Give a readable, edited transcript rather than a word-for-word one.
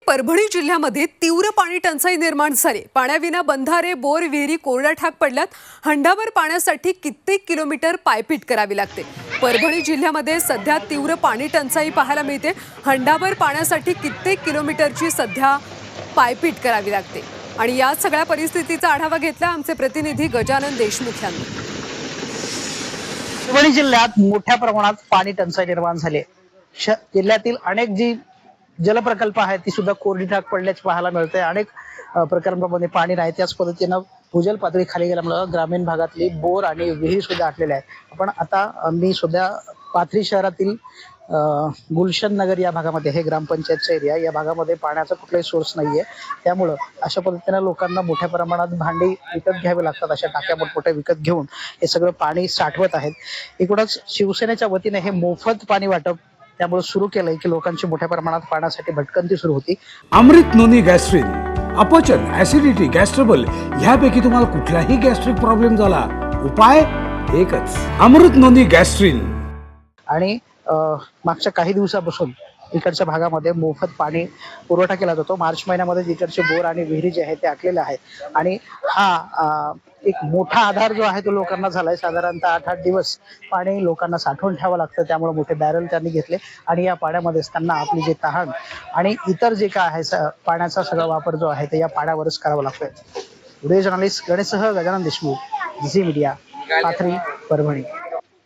परभणी जिल्ह्यामध्ये तीव्र पाणी टंचाई निर्माण झाली। पाण्याविना बंधारे, बोर, विहिरी कोरड्या ठाक पडल्यात। हंडाभर पाण्यासाठी कित्येक किलोमीटर पायपीट करावी लागते। परभणी जिल्ह्यामध्ये सध्या तीव्र पाणी टंचाई पाहायला मिळते। हंडाभर पाण्यासाठी कित्येक किलोमीटरची सध्या पायपीट करावी लागते। आणि या सगळ्या परिस्थितीचा आढावा घेतला आमचे प्रतिनिधी गजानन देशमुख यांनी। परभणी जिल्ह्यात मोठ्या प्रमाणात पाणी टंचाई निर्माण झाली। जिल्ह्यातील अनेक जी जलप्रकल्प आहेत ती सुद्धा कोरडी ठाक पडल्याचे पाहायला मिळते। अनेक प्रकल्पांमध्ये पाणी नाही, त्याच पद्धतीनं भूजल पातळी खाली गेल्यामुळे ग्रामीण भागातली बोर आणि विहीर सुद्धा आटलेल्या आहेत। आपण आता मी सुद्धा पाथरी शहरातील गुलशन नगर या भागामध्ये, हे ग्रामपंचायतचा एरिया, या भागामध्ये पाण्याचा कुठलाही सोर्स नाहीये। त्यामुळे अशा पद्धतीने लोकांना मोठ्या प्रमाणात भांडी विकत घ्यावे लागतात। अशा टाक्या मोठमोठ्या विकत घेऊन हे सगळं पाणी साठवत आहेत। एकूणच शिवसेनेच्या वतीने हे मोफत पाणी वाटप त्यामुळे सुरू केलंय की लोकांची मोठ्या प्रमाणात पाण्यासाठी भटकंती सुरू होती। अमृत नोनी गॅस्ट्रिन, अपचन, ऍसिडिटी, गॅस्ट्रबल ह्यापैकी तुम्हाला कुठलाही गॅस्ट्रिक प्रॉब्लेम झाला, उपाय एकच, अमृत नोनी गॅस्ट्रिन। आणि मागच्या काही दिवसापासून इकडच्या भागामध्ये मोफत पाणी पुरवठा केला जातो। मार्च महिन्यामध्ये इकडचे बोर आणि विहिरी जे आहेत ते आटलेले आहेत आणि हा एक मोठा आधार जो आहे तो लोकांना झालाय। साधारणतः 8-8 दिवस पाणी लोकांना साठवून ठेवावं लागतं। त्यामुळे मोठे बॅरल त्यांनी घेतले आणि या पाण्यामध्ये त्यांना आपली जे तहान आणि इतर जे काय आहे पाण्याचा सगळा वापर जो आहे ते या पाण्यावरच करावा लागतोय। व्हिडिओ जर्नलिस्ट गणेशसह गजानन देशमुख, झी मीडिया, पाथरी, परभणी।